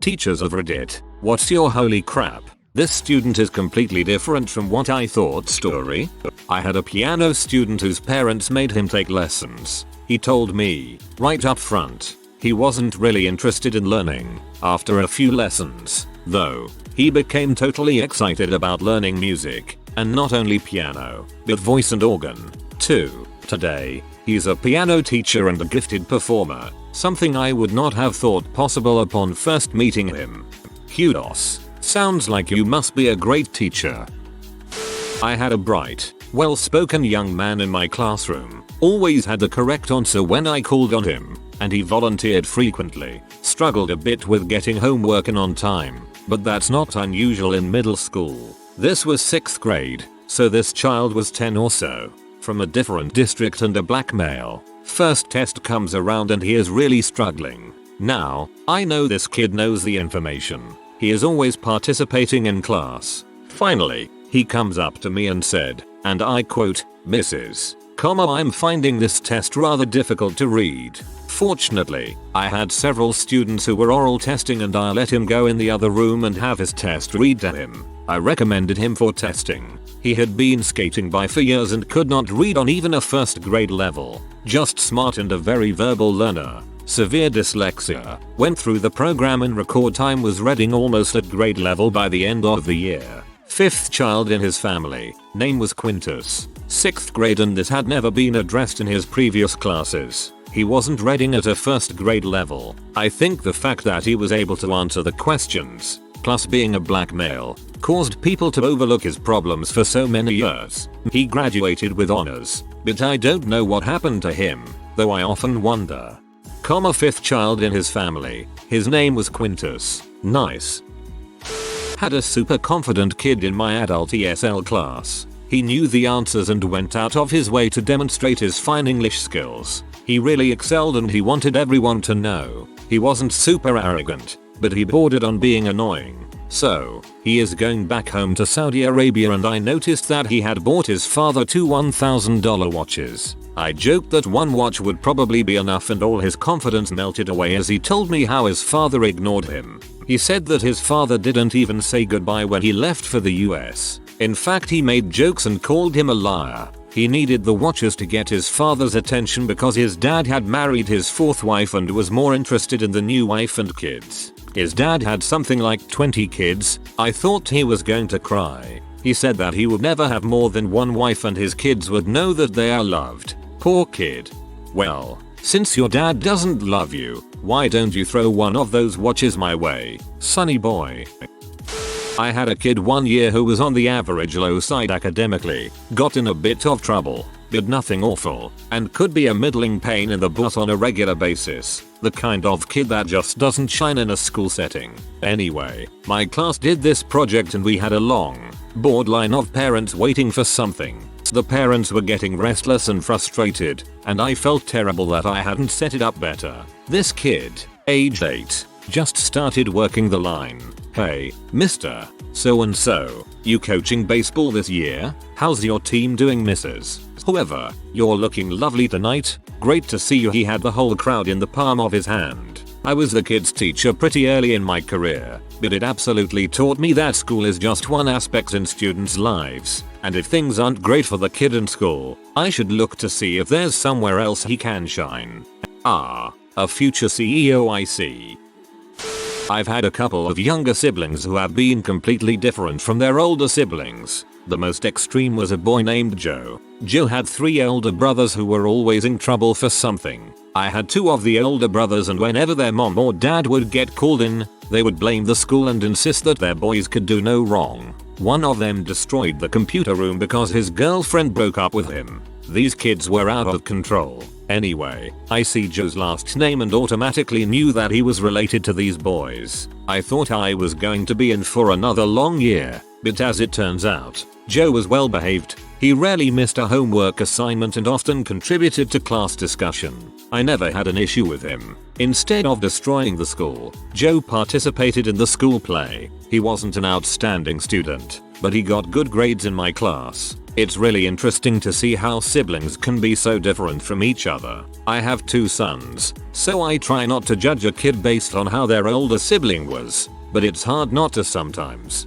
Teachers of Reddit, what's your holy crap? This student is completely different from what I thought story. I had a piano student whose parents made him take lessons. He told me, right up front, he wasn't really interested in learning. After a few lessons, though, he became totally excited about learning music, and not only piano, but voice and organ, too. Today, he's a piano teacher and a gifted performer, something I would not have thought possible upon first meeting him. Kudos. Sounds like you must be a great teacher. I had a bright, well-spoken young man in my classroom, always had the correct answer when I called on him, and he volunteered frequently, struggled a bit with getting homework in on time, but that's not unusual in middle school. This was 6th grade, so this child was 10 or so, from a different district and a black male. First test comes around and he is really struggling. Now, I know this kid knows the information. He is always participating in class. Finally, he comes up to me and said, and I quote, "Mrs. I'm finding this test rather difficult to read." Fortunately, I had several students who were oral testing and I let him go in the other room and have his test read to him. I recommended him for testing. He had been skating by for years and could not read on even a 1st grade level. Just smart and a very verbal learner. Severe dyslexia. Went through the program in record time, was reading almost at grade level by the end of the year. 5th child in his family. Name was Quintus. 6th grade and this had never been addressed in his previous classes. He wasn't reading at a 1st grade level. I think the fact that he was able to answer the questions, plus being a black male, caused people to overlook his problems for so many years. He graduated with honors, but I don't know what happened to him, though I often wonder. 5th child in his family. His name was Quintus. Nice. Had a super confident kid in my adult ESL class. He knew the answers and went out of his way to demonstrate his fine English skills. He really excelled and he wanted everyone to know. He wasn't super arrogant, but he bordered on being annoying. So, he is going back home to Saudi Arabia and I noticed that he had bought his father 2 $1,000 watches. I joked that one watch would probably be enough and all his confidence melted away as he told me how his father ignored him. He said that his father didn't even say goodbye when he left for the US. In fact, he made jokes and called him a liar. He needed the watches to get his father's attention because his dad had married his 4th wife and was more interested in the new wife and kids. His dad had something like 20 kids. I thought he was going to cry. He said that he would never have more than one wife and his kids would know that they are loved. Poor kid. Well, since your dad doesn't love you, why don't you throw one of those watches my way, sonny boy? I had a kid one year who was on the average low side academically, got in a bit of trouble, but nothing awful, and could be a middling pain in the butt on a regular basis. The kind of kid that just doesn't shine in a school setting. Anyway, my class did this project and we had a long, bored line of parents waiting for something. The parents were getting restless and frustrated, and I felt terrible that I hadn't set it up better. This kid, age 8, just started working the line. "Hey, Mr. So-and-so, you coaching baseball this year? How's your team doing, Mrs. Whoever? You're looking lovely tonight. Great to see you." He had the whole crowd in the palm of his hand. I was the kid's teacher pretty early in my career, but it absolutely taught me that school is just one aspect in students' lives, and if things aren't great for the kid in school, I should look to see if there's somewhere else he can shine. Ah, a future CEO I see. I've had a couple of younger siblings who have been completely different from their older siblings. The most extreme was a boy named Joe. Joe had 3 older brothers who were always in trouble for something. I had 2 of the older brothers and whenever their mom or dad would get called in, they would blame the school and insist that their boys could do no wrong. One of them destroyed the computer room because his girlfriend broke up with him. These kids were out of control. Anyway, I see Joe's last name and automatically knew that he was related to these boys. I thought I was going to be in for another long year, but as it turns out, Joe was well behaved. He rarely missed a homework assignment and often contributed to class discussion. I never had an issue with him. Instead of destroying the school, Joe participated in the school play. He wasn't an outstanding student, but he got good grades in my class. It's really interesting to see how siblings can be so different from each other. I have 2 sons, so I try not to judge a kid based on how their older sibling was, but it's hard not to sometimes.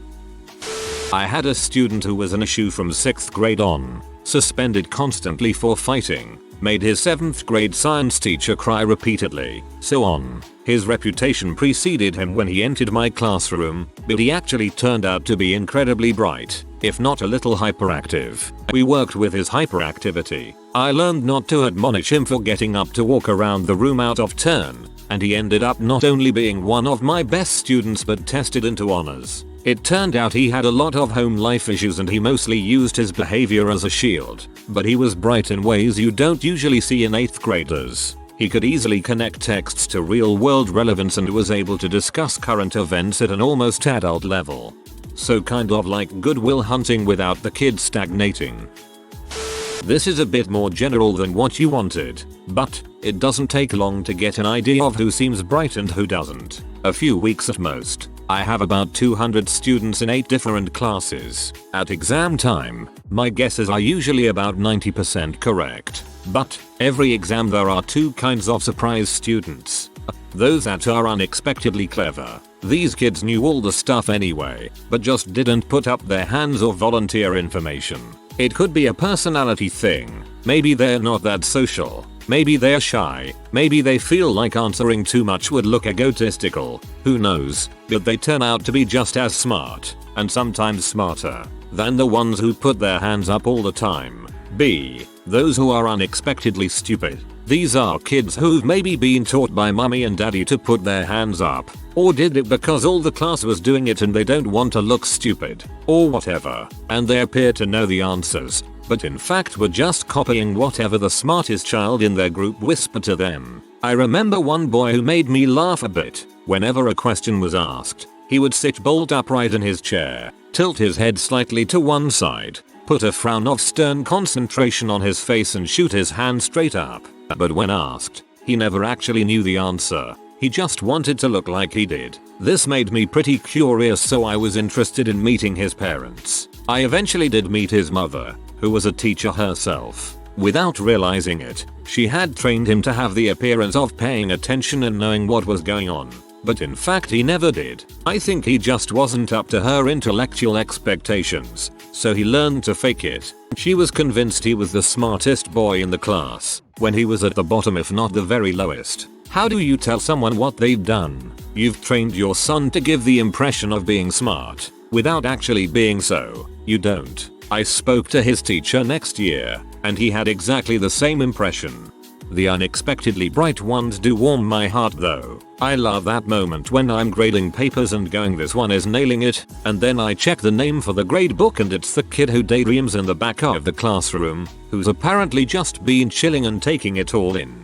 I had a student who was an issue from 6th grade on, suspended constantly for fighting, made his 7th grade science teacher cry repeatedly, so on. His reputation preceded him when he entered my classroom, but he actually turned out to be incredibly bright, if not a little hyperactive. We worked with his hyperactivity. I learned not to admonish him for getting up to walk around the room out of turn, and he ended up not only being one of my best students but tested into honors. It turned out he had a lot of home life issues and he mostly used his behavior as a shield, but he was bright in ways you don't usually see in 8th graders. He could easily connect texts to real-world relevance and was able to discuss current events at an almost adult level. So kind of like Good Will Hunting without the kid stagnating. This is a bit more general than what you wanted, but it doesn't take long to get an idea of who seems bright and who doesn't. A few weeks at most. I have about 200 students in 8 different classes. At exam time, my guesses are usually about 90% correct. But every exam there are 2 kinds of surprise students. Those that are unexpectedly clever. These kids knew all the stuff anyway, but just didn't put up their hands or volunteer information. It could be a personality thing. Maybe they're not that social. Maybe they're shy. Maybe they feel like answering too much would look egotistical. Who knows? But they turn out to be just as smart, and sometimes smarter, than the ones who put their hands up all the time. B. Those who are unexpectedly stupid. These are kids who've maybe been taught by mommy and daddy to put their hands up, or did it because all the class was doing it and they don't want to look stupid, or whatever, and they appear to know the answers, but in fact were just copying whatever the smartest child in their group whispered to them. I remember one boy who made me laugh a bit. Whenever a question was asked, he would sit bolt upright in his chair, tilt his head slightly to one side, put a frown of stern concentration on his face and shoot his hand straight up. But when asked, he never actually knew the answer. He just wanted to look like he did. This made me pretty curious, so I was interested in meeting his parents. I eventually did meet his mother, who was a teacher herself. Without realizing it, she had trained him to have the appearance of paying attention and knowing what was going on. But in fact he never did. I think he just wasn't up to her intellectual expectations, so he learned to fake it. She was convinced he was the smartest boy in the class, when he was at the bottom if not the very lowest. How do you tell someone what they've done? You've trained your son to give the impression of being smart, without actually being so. You don't. I spoke to his teacher next year, and he had exactly the same impression. The unexpectedly bright ones do warm my heart though. I love that moment when I'm grading papers and going, this one is nailing it, and then I check the name for the grade book and it's the kid who daydreams in the back of the classroom, who's apparently just been chilling and taking it all in.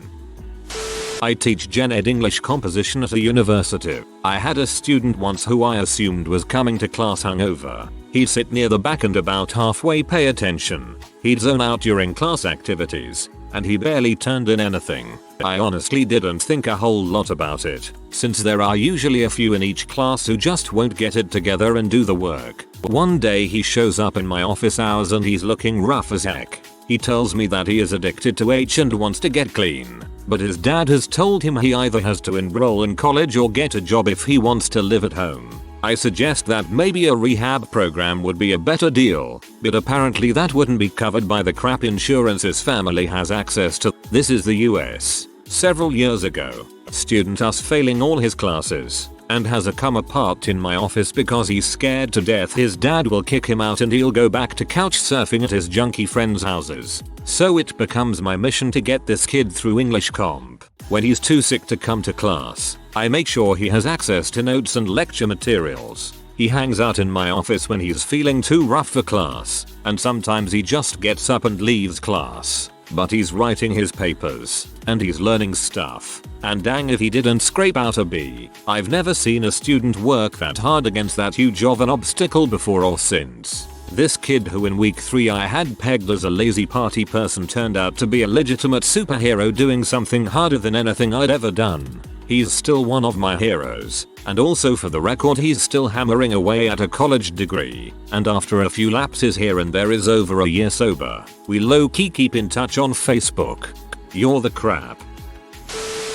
I teach Gen Ed English composition at a university. I had a student once who I assumed was coming to class hungover. He'd sit near the back and about halfway pay attention. He'd zone out during class activities, and he barely turned in anything. I honestly didn't think a whole lot about it, since there are usually a few in each class who just won't get it together and do the work. One day he shows up in my office hours and he's looking rough as heck. He tells me that he is addicted to H and wants to get clean, but his dad has told him he either has to enroll in college or get a job if he wants to live at home. I suggest that maybe a rehab program would be a better deal, but apparently that wouldn't be covered by the crap insurance his family has access to. This is the US. Several years ago, student us failing all his classes, and has a come apart in my office because he's scared to death his dad will kick him out and he'll go back to couch surfing at his junky friends' houses. So it becomes my mission to get this kid through English comp. When he's too sick to come to class, I make sure he has access to notes and lecture materials. He hangs out in my office when he's feeling too rough for class, and sometimes he just gets up and leaves class. But he's writing his papers, and he's learning stuff, and dang if he didn't scrape out a B. I've never seen a student work that hard against that huge of an obstacle before or since. This kid, who in week 3 I had pegged as a lazy party person, turned out to be a legitimate superhero doing something harder than anything I'd ever done. He's still one of my heroes, and also for the record he's still hammering away at a college degree, and after a few lapses here and there is over a year sober. We low-key keep in touch on Facebook. You're the crap.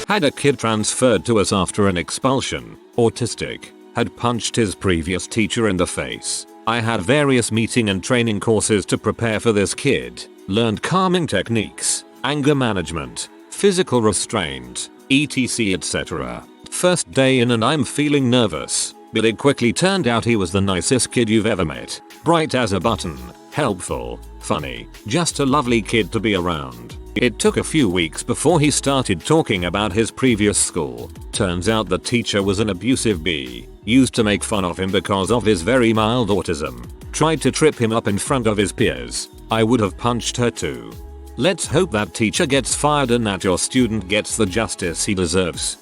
Had a kid transferred to us after an expulsion, autistic, had punched his previous teacher in the face. I had various meeting and training courses to prepare for this kid, learned calming techniques, anger management, physical restraint, etc etc. First day in and I'm feeling nervous, but it quickly turned out he was the nicest kid you've ever met. Bright as a button, helpful, funny, just a lovely kid to be around. It took a few weeks before he started talking about his previous school. Turns out the teacher was an abusive bee, used to make fun of him because of his very mild autism, tried to trip him up in front of his peers. I would have punched her too. Let's hope that teacher gets fired and that your student gets the justice he deserves.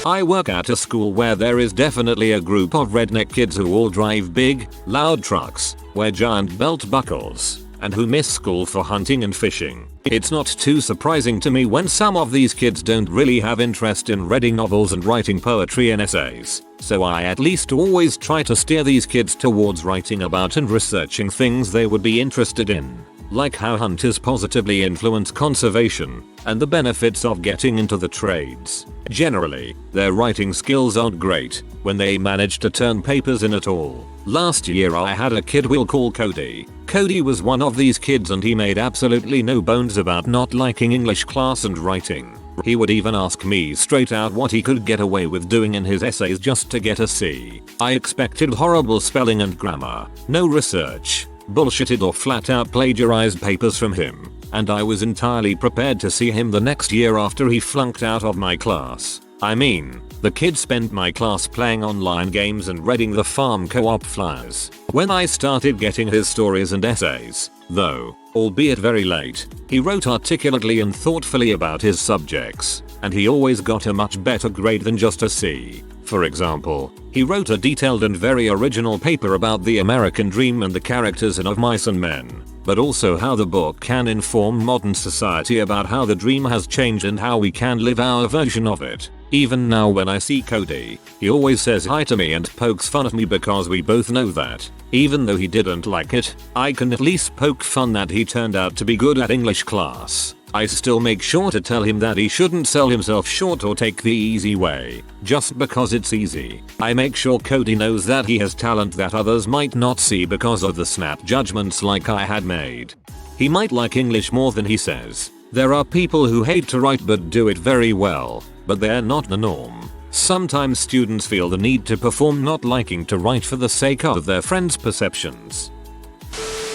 I work at a school where there is definitely a group of redneck kids who all drive big, loud trucks, wear giant belt buckles, and who miss school for hunting and fishing. It's not too surprising to me when some of these kids don't really have interest in reading novels and writing poetry and essays, so I at least always try to steer these kids towards writing about and researching things they would be interested in, like how hunters positively influence conservation, and the benefits of getting into the trades. Generally, their writing skills aren't great when they manage to turn papers in at all. Last year I had a kid we'll call Cody. Cody was one of these kids and he made absolutely no bones about not liking English class and writing. He would even ask me straight out what he could get away with doing in his essays just to get a C. I expected horrible spelling and grammar, no research, bullshitted or flat out plagiarized papers from him, and I was entirely prepared to see him the next year after he flunked out of my class. I mean, the kid spent my class playing online games and reading the farm co-op flyers. When I started getting his stories and essays, though, albeit very late, he wrote articulately and thoughtfully about his subjects, and he always got a much better grade than just a C. For example, he wrote a detailed and very original paper about the American dream and the characters in Of Mice and Men, but also how the book can inform modern society about how the dream has changed and how we can live our version of it. Even now when I see Cody, he always says hi to me and pokes fun at me because we both know that, even though he didn't like it, I can at least poke fun that he turned out to be good at English class. I still make sure to tell him that he shouldn't sell himself short or take the easy way, just because it's easy. I make sure Cody knows that he has talent that others might not see because of the snap judgments like I had made. He might like English more than he says. There are people who hate to write but do it very well, but they're not the norm. Sometimes students feel the need to perform not liking to write for the sake of their friends' perceptions.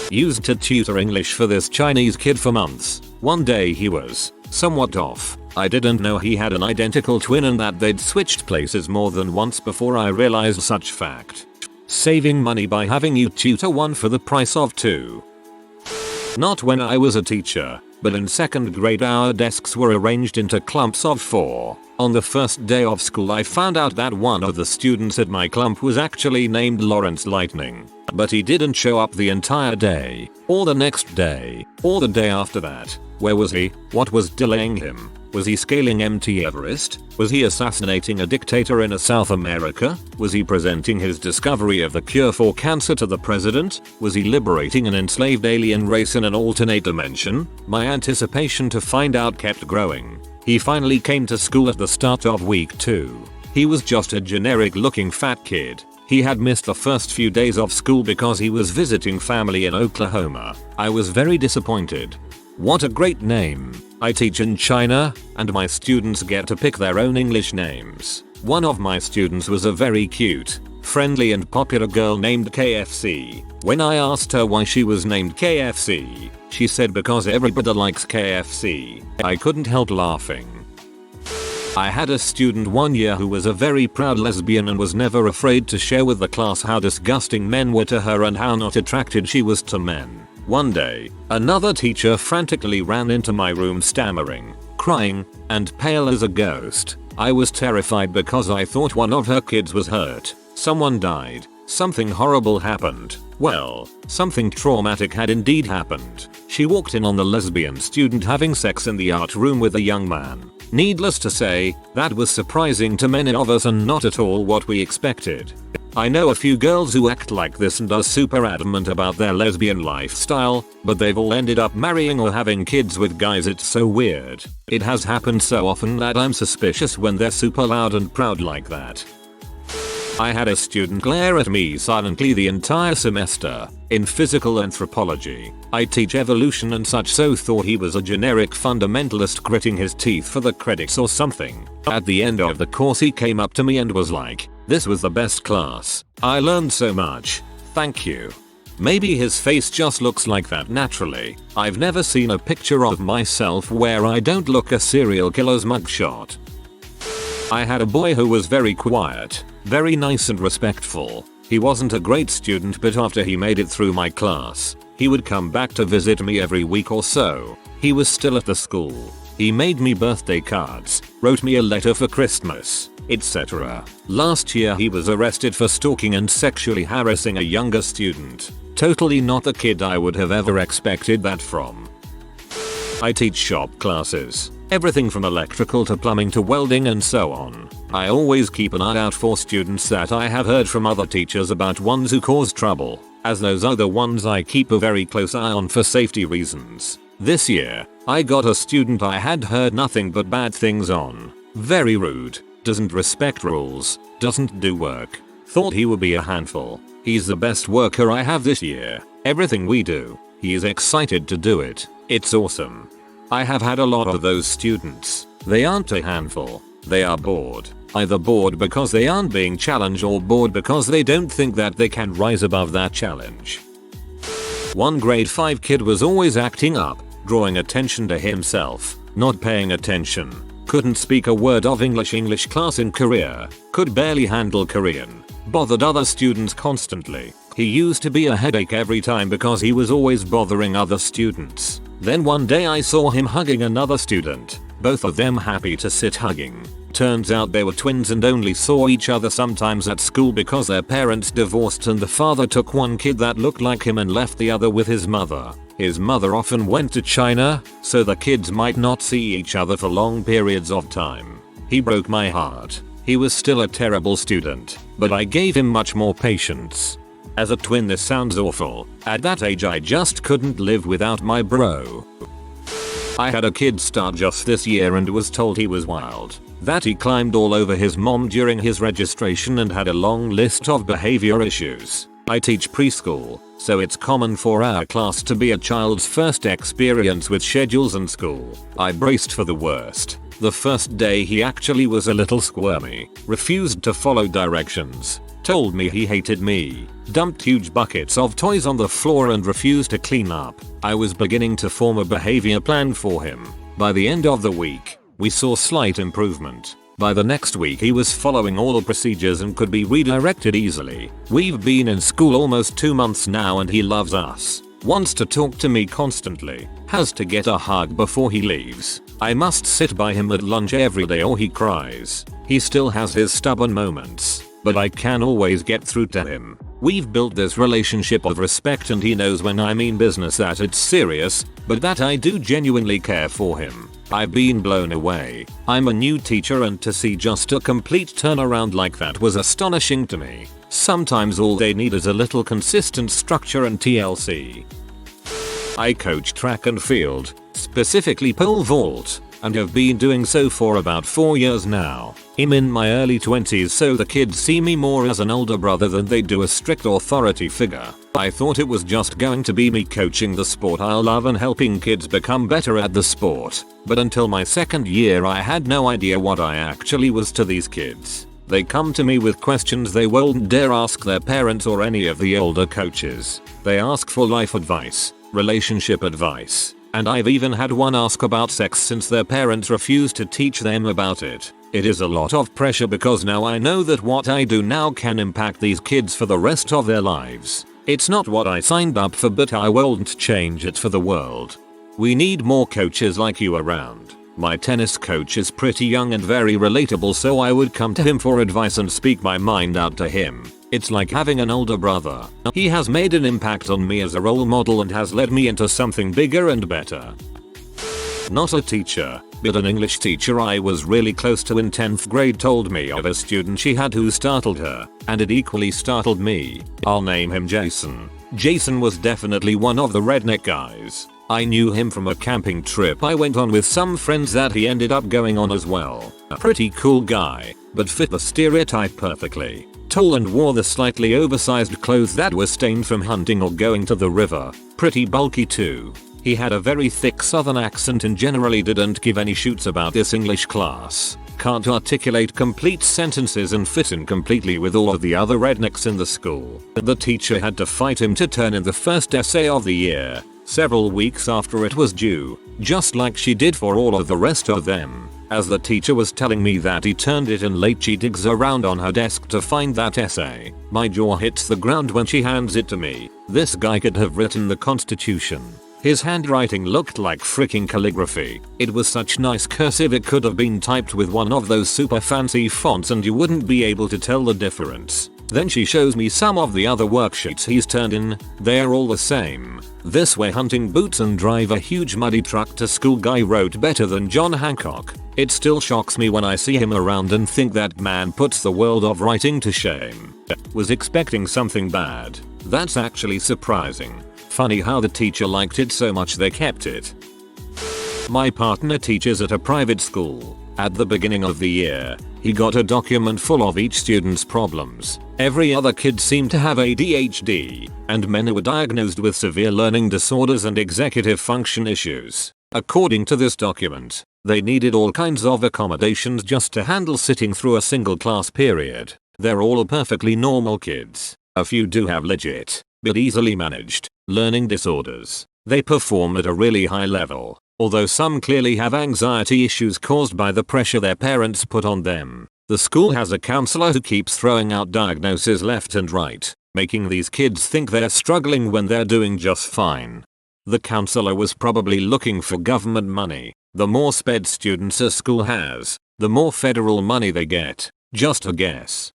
Used to tutor English for this Chinese kid for months. One day he was somewhat off. I didn't know he had an identical twin and that they'd switched places more than once before I realized such fact. Saving money by having you tutor one for the price of two. Not when I was a teacher, but in second grade our desks were arranged into clumps of 4. On the first day of school I found out that one of the students at my clump was actually named Lawrence Lightning. But he didn't show up the entire day, or the next day, or the day after that. Where was he? What was delaying him? Was he scaling Mt. Everest? Was he assassinating a dictator in South America? Was he presenting his discovery of the cure for cancer to the president? Was he liberating an enslaved alien race in an alternate dimension? My anticipation to find out kept growing. He finally came to school at the start of week 2. He was just a generic looking fat kid. He had missed the first few days of school because he was visiting family in Oklahoma. I was very disappointed. What a great name. I teach in China, and my students get to pick their own English names. One of my students was a very cute, friendly and popular girl named KFC. When I asked her why she was named KFC, she said because everybody likes KFC. I couldn't help laughing. I had a student one year who was a very proud lesbian and was never afraid to share with the class how disgusting men were to her and how not attracted she was to men. One day, another teacher frantically ran into my room stammering, crying, and pale as a ghost. I was terrified because I thought one of her kids was hurt. Someone died. Something horrible happened. Well, something traumatic had indeed happened. She walked in on the lesbian student having sex in the art room with a young man. Needless to say, that was surprising to many of us and not at all what we expected. I know a few girls who act like this and are super adamant about their lesbian lifestyle, but they've all ended up marrying or having kids with guys. It's so weird. It has happened so often that I'm suspicious when they're super loud and proud like that. I had a student glare at me silently the entire semester. In physical anthropology, I teach evolution and such, so thought he was a generic fundamentalist gritting his teeth for the credits or something. At the end of the course he came up to me and was like, "This was the best class. I learned so much. Thank you." Maybe his face just looks like that naturally. I've never seen a picture of myself where I don't look a serial killer's mugshot. I had a boy who was very quiet, very nice and respectful. He wasn't a great student, but after he made it through my class, he would come back to visit me every week or so. He was still at the school. He made me birthday cards, wrote me a letter for Christmas, etc. Last year he was arrested for stalking and sexually harassing a younger student. Totally not the kid I would have ever expected that from. I teach shop classes. Everything from electrical to plumbing to welding and so on. I always keep an eye out for students that I have heard from other teachers about, ones who cause trouble, as those are the ones I keep a very close eye on for safety reasons. This year, I got a student I had heard nothing but bad things on. Very rude, doesn't respect rules, doesn't do work. Thought he would be a handful. He's the best worker I have this year. Everything we do, he is excited to do it. It's awesome. I have had a lot of those students. They aren't a handful. They are bored. Either bored because they aren't being challenged or bored because they don't think that they can rise above that challenge. One grade 5 kid was always acting up, drawing attention to himself, not paying attention. Couldn't speak a word of English class in Korea. Could barely handle Korean. Bothered other students constantly. He used to be a headache every time because he was always bothering other students. Then one day I saw him hugging another student, both of them happy to sit hugging. Turns out they were twins and only saw each other sometimes at school because their parents divorced and the father took one kid that looked like him and left the other with his mother. His mother often went to China, so the kids might not see each other for long periods of time. He broke my heart. He was still a terrible student, but I gave him much more patience. As a twin this sounds awful. At that age I just couldn't live without my bro. I had a kid start just this year and was told he was wild. That he climbed all over his mom during his registration and had a long list of behavior issues. I teach preschool, so it's common for our class to be a child's first experience with schedules and school. I braced for the worst. The first day he actually was a little squirmy, refused to follow directions, told me he hated me, dumped huge buckets of toys on the floor and refused to clean up. I was beginning to form a behavior plan for him. By the end of the week, we saw slight improvement. By the next week he was following all the procedures and could be redirected easily. We've been in school almost 2 months now and he loves us. Wants to talk to me constantly. Has to get a hug before he leaves. I must sit by him at lunch every day or he cries. He still has his stubborn moments, but I can always get through to him. We've built this relationship of respect and he knows when I mean business that it's serious, but that I do genuinely care for him. I've been blown away. I'm a new teacher and to see just a complete turnaround like that was astonishing to me. Sometimes all they need is a little consistent structure and TLC. I coach track and field, specifically pole vault, and have been doing so for about 4 years now. I'm in my early 20s, so the kids see me more as an older brother than they do a strict authority figure. I thought it was just going to be me coaching the sport I love and helping kids become better at the sport, but until my second year I had no idea what I actually was to these kids. They come to me with questions they won't dare ask their parents or any of the older coaches. They ask for life advice, relationship advice, and I've even had one ask about sex since their parents refused to teach them about it. It is a lot of pressure because now I know that what I do now can impact these kids for the rest of their lives. It's not what I signed up for, but I won't change it for the world. We need more coaches like you around. My tennis coach is pretty young and very relatable, so I would come to him for advice and speak my mind out to him. It's like having an older brother. He has made an impact on me as a role model and has led me into something bigger and better. Not a teacher, but an English teacher I was really close to in 10th grade told me of a student she had who startled her, and it equally startled me. I'll name him Jason. Jason was definitely one of the redneck guys. I knew him from a camping trip I went on with some friends that he ended up going on as well. A pretty cool guy, but fit the stereotype perfectly. Tall and wore the slightly oversized clothes that were stained from hunting or going to the river. Pretty bulky too. He had a very thick southern accent and generally didn't give any shoots about this English class. Can't articulate complete sentences and fit in completely with all of the other rednecks in the school. The teacher had to fight him to turn in the first essay of the year, several weeks after it was due, just like she did for all of the rest of them. As the teacher was telling me that he turned it in late, she digs around on her desk to find that essay. My jaw hits the ground when she hands it to me. This guy could have written the Constitution. His handwriting looked like freaking calligraphy. It was such nice cursive it could have been typed with one of those super fancy fonts and you wouldn't be able to tell the difference. Then she shows me some of the other worksheets he's turned in. They're all the same. This wear hunting boots and drive a huge muddy truck to school guy wrote better than John Hancock. It still shocks me when I see him around and think that man puts the world of writing to shame. Was expecting something bad. That's actually surprising. Funny how the teacher liked it so much they kept it. My partner teaches at a private school. At the beginning of the year, he got a document full of each student's problems. Every other kid seemed to have ADHD, and many were diagnosed with severe learning disorders and executive function issues. According to this document, they needed all kinds of accommodations just to handle sitting through a single class period. They're all perfectly normal kids. A few do have legit, but easily managed, learning disorders. They perform at a really high level, although some clearly have anxiety issues caused by the pressure their parents put on them. The school has a counselor who keeps throwing out diagnoses left and right, making these kids think they're struggling when they're doing just fine. The counselor was probably looking for government money. The more SPED students a school has, the more federal money they get. Just a guess.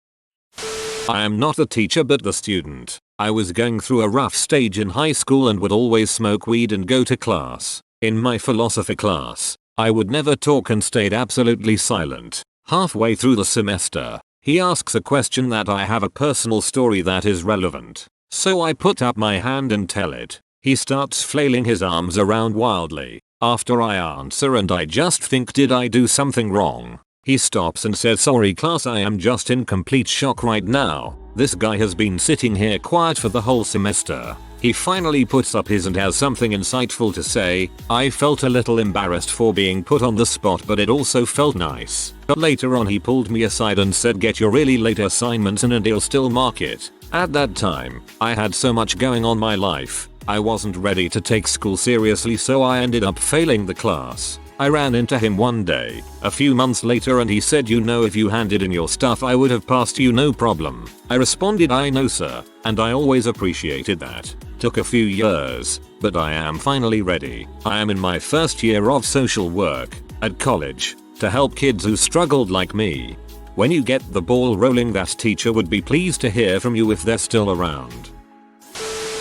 I am not the teacher but the student. I was going through a rough stage in high school and would always smoke weed and go to class. In my philosophy class, I would never talk and stayed absolutely silent. Halfway through the semester, he asks a question that I have a personal story that is relevant. So I put up my hand and tell it. He starts flailing his arms around wildly. After I answer and I just think, did I do something wrong? He stops and says, sorry class, I am just in complete shock right now. This guy has been sitting here quiet for the whole semester. He finally puts up his and has something insightful to say. I felt a little embarrassed for being put on the spot, but it also felt nice. But later on he pulled me aside and said, get your really late assignments in and he'll still mark it. At that time, I had so much going on my life. I wasn't ready to take school seriously, so I ended up failing the class. I ran into him one day, a few months later, and he said, you know, if you handed in your stuff I would have passed you no problem. I responded, I know sir, and I always appreciated that. Took a few years, but I am finally ready. I am in my first year of social work at college to help kids who struggled like me. When you get the ball rolling, that teacher would be pleased to hear from you if they're still around.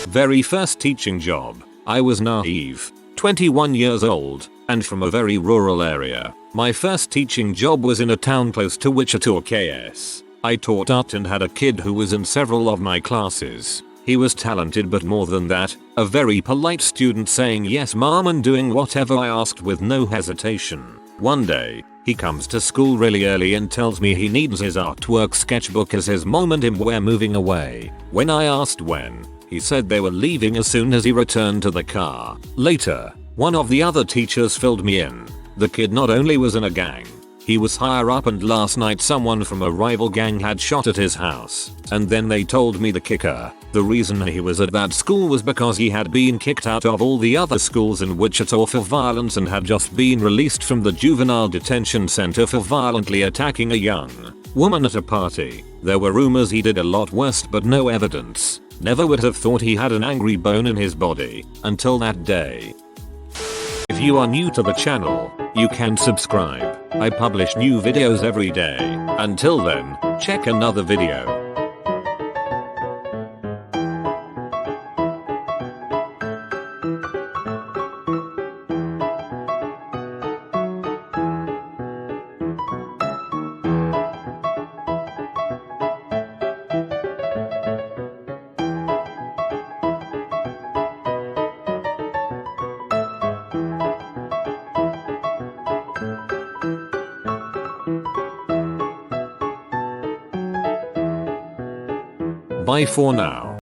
Very first teaching job. I was naive, 21 years old, and from a very rural area. My first teaching job was in a town close to Wichita, KS. I taught art and had a kid who was in several of my classes. He was talented, but more than that, a very polite student, saying yes mom and doing whatever I asked with no hesitation. One day, he comes to school really early and tells me he needs his artwork sketchbook as his mom and him were moving away. When I asked when, he said they were leaving as soon as he returned to the car. Later, one of the other teachers filled me in. The kid not only was in a gang, he was higher up, and last night someone from a rival gang had shot at his house. And then they told me the kicker. The reason he was at that school was because he had been kicked out of all the other schools in Wichita for violence and had just been released from the juvenile detention center for violently attacking a young woman at a party. There were rumors he did a lot worse, but no evidence. Never would have thought he had an angry bone in his body until that day. If you are new to the channel, you can subscribe. I publish new videos every day. Until then, check another video. Bye for now.